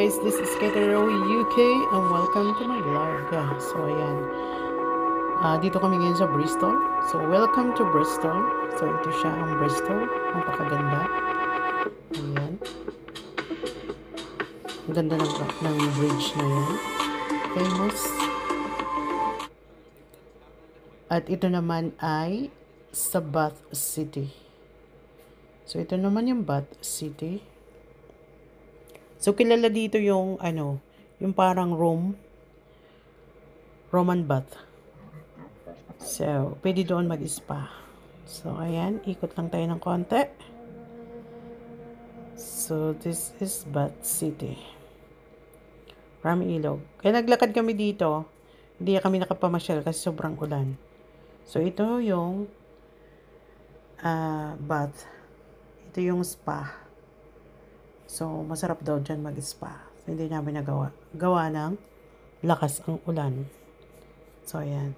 guys, this is Ketero UK and welcome to my vlog. So ayan, dito kami ngayon sa Bristol. So welcome to Bristol. So ito siya ang Bristol, napakaganda. Ayan, ang ganda ng bridge na yan, famous. At ito naman ay sa Bath City. So ito naman yung Bath City. So, kilala dito yung, yung parang Roman bath. So, pwede doon mag-spa. So, ayan, ikot lang tayo ng konti. So, this is Bath City. Marami ilog. Kaya naglakad kami dito, hindi kami nakapamasyal kasi sobrang ulan. So, ito yung bath. Ito yung spa. So, masarap daw dyan mag-spa. So, hindi namin nagawa. Gawa ng lakas ang ulan. So, ayan.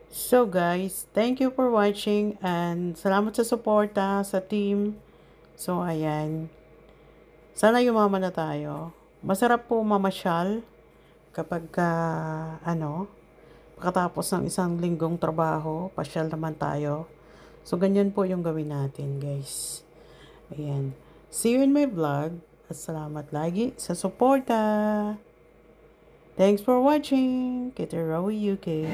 So, guys, thank you for watching and salamat sa suporta sa team. So, ayan. Sana yumaman na tayo. Masarap po mamasyal kapag, pagkatapos ng isang linggong trabaho, pasyal naman tayo. So, ganyan po yung gawin natin, guys. Ayan. See you in my vlog. At salamat lagi sa suporta. Thanks for watching. Ketero UK.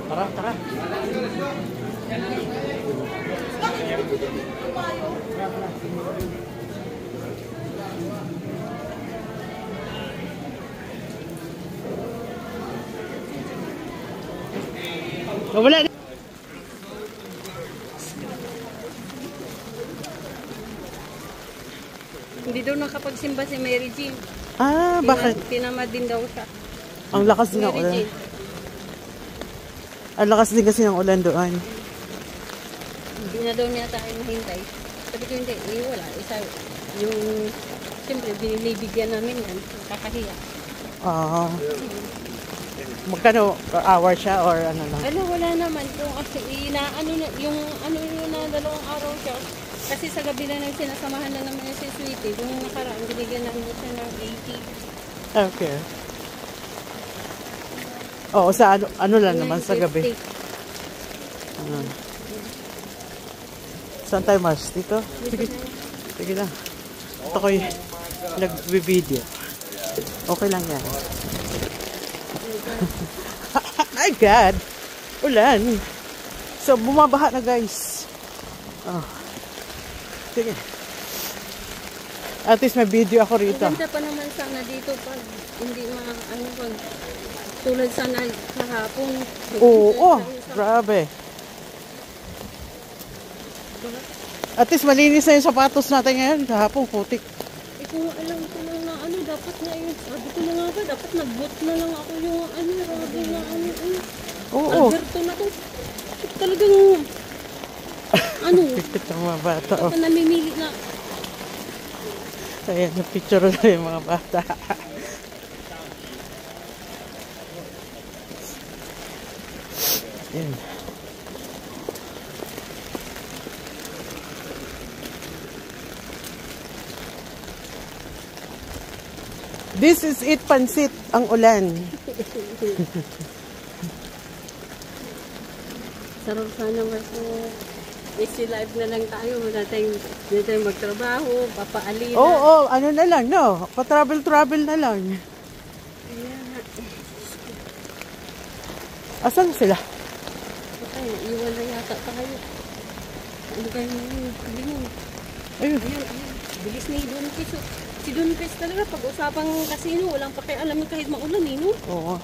Tara. Oh, wala. Hindi daw nakapagsimba si Mary Jean. Bakit? Tinamad din daw siya. Ang lakas din ng ulan. Ang lakas din kasi ng ulan doon. Hindi na daw niya tayo mahintay. Sabi ko hindi, wala. Isa, siyempre, binibigyan namin yan. Kakahiya. Magkano hour siya or ano lang? Wala naman. Kung yung dalawang araw siya. Kasi sa gabi na sinasamahan na naman si Sweetie. Yung nakaraan, binigyan namin siya ng 80. Okay. Oo, sa ano lang naman sa gabi. Saan tayo, Mars? Dito? Sige na. Ito ko yung nag-video. Okay lang yan. My God! Ulan! So, bumabaha na, guys. Sige. At least may video ako rito. Ang ganda pa naman sana dito pag hindi pag tulad sana kahapon. Oo, grabe. At least malinis na yung sapatos natin ngayon. Kahapon, putik. Kung alam ko lang na dapat na yun. Sabi ko na nga ba, dapat nag-boot na lang ako yung rabi na Oo. Alberto na to. Talagang, Pikit ang mga bata. dapat namimili na. Ayan, na-picture na yung mga bata. Ayan. This is it, pansit, ang ulan. Sarap sana kasi easy life na lang tayo. Wala tayong magtrabaho, papaalina. Oo, ano na lang, no? Pa-travel na lang. Ayan na. Asan sila? Okay, iwan na yata tayo. Ano kayo ngayon? Ayun. Bilis na Don Chris. Si Don Chris talaga, pag-usapang kasino, walang pakialam kahit maulan no? Oo.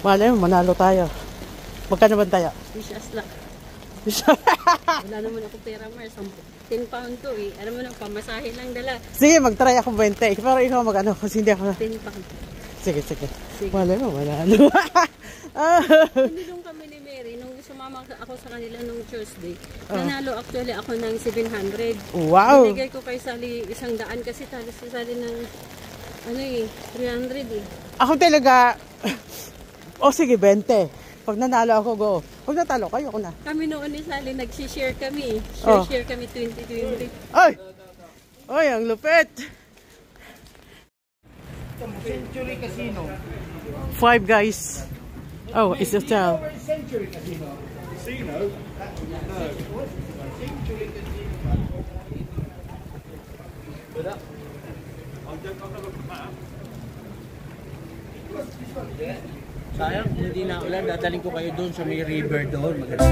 Malay mo, manalo tayo. Magkano ba tayo? Wishas lang. Wala naman ako pera, Mars. 10 pound to eh. Alam mo na, pamasahe lang dala. Sige, mag-try ako 20. Pero ikaw mag-ano, kasi hindi ako... 10 pound. Sige. Malay mo, manalo. Nilong kami ni Mary nung sumama ako sa kanila nung Tuesday. Nanalo actually ako ng 700. Wow! Binigay ko kay Sally 100 kasi si Sally ng 300 eh. Ako talaga, O sige, 20. Pag nanalo ako, go. Pag natalo kayo, ako na. Kami noon ni Sally, nag-share kami. Oh. Share kami 2020. Ay! Ay, ang lupit! Century Casino. 5 guys. Oh, it's a tell. Century Casino. Casino? No. Century Casino. Sayang, hindi na ulan. Dadaling ko kayo doon sa may river doon. Maganda.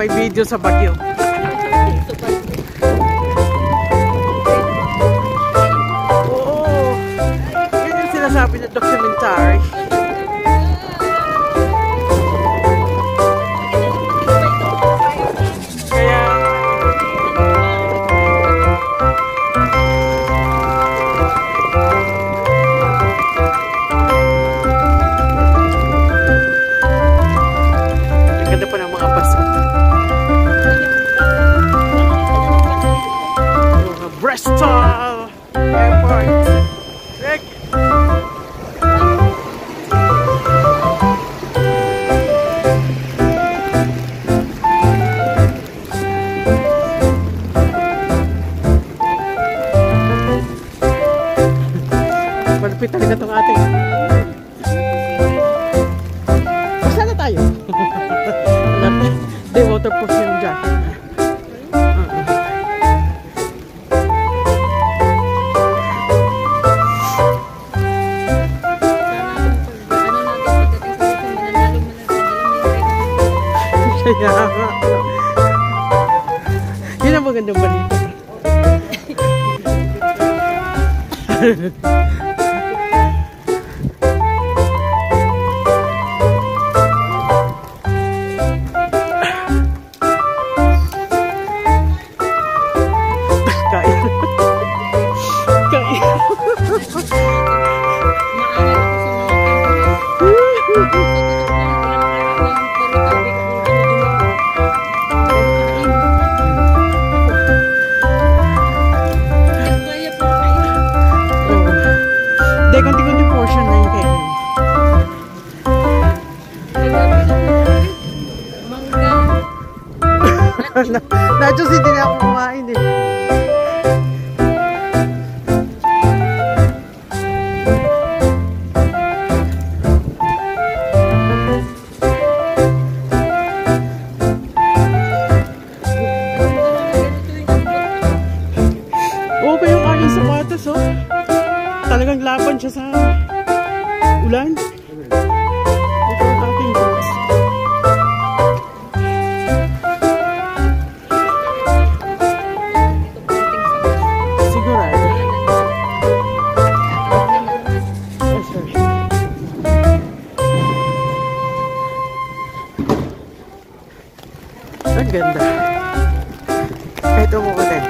May video sa Baguio. Oo. Yun yung sinasabi na documentary. Kaya ang ganda pa ng mga baso. Bristol Airport. Rick. Malapit talaga itong ating. Basta na tayo. Hindi, waterproof yung jacket. Kaya nga. Yun ang magandang balita. Kain. Kain. Konti-konti portion na yung kainin. Nachos hindi na ako kumain eh. Okay yung aking sapatos oh. Talagang laban siya sa ulan. Ito ang aking boots. Sigurado. Oh, sorry. Ang ganda. Kahit umuulan.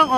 lang,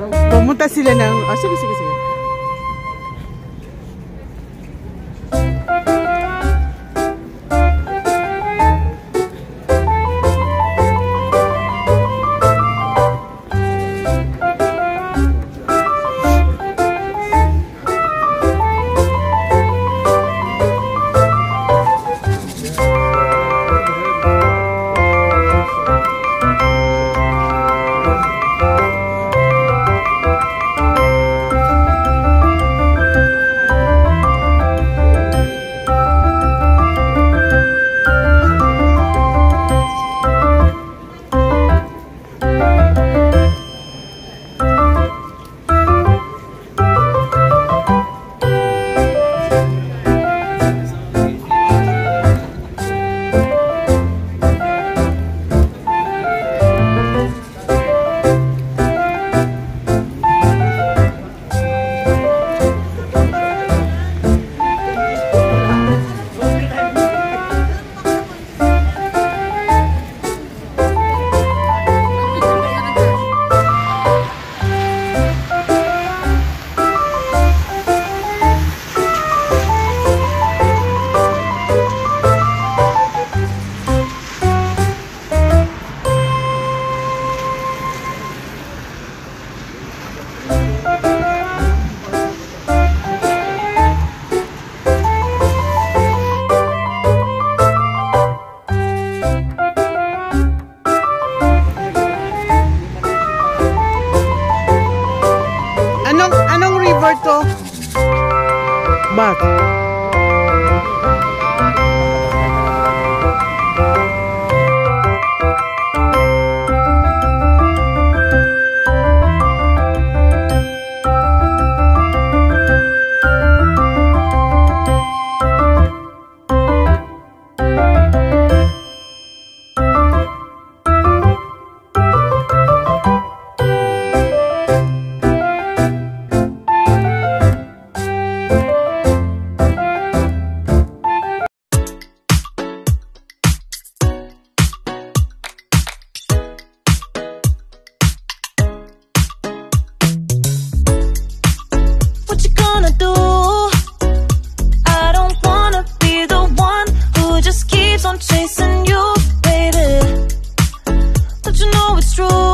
oh. Pumunta sila ng... sige, sige, sige. Anong river to? Bat. Chasing you, baby. Don't you know it's true?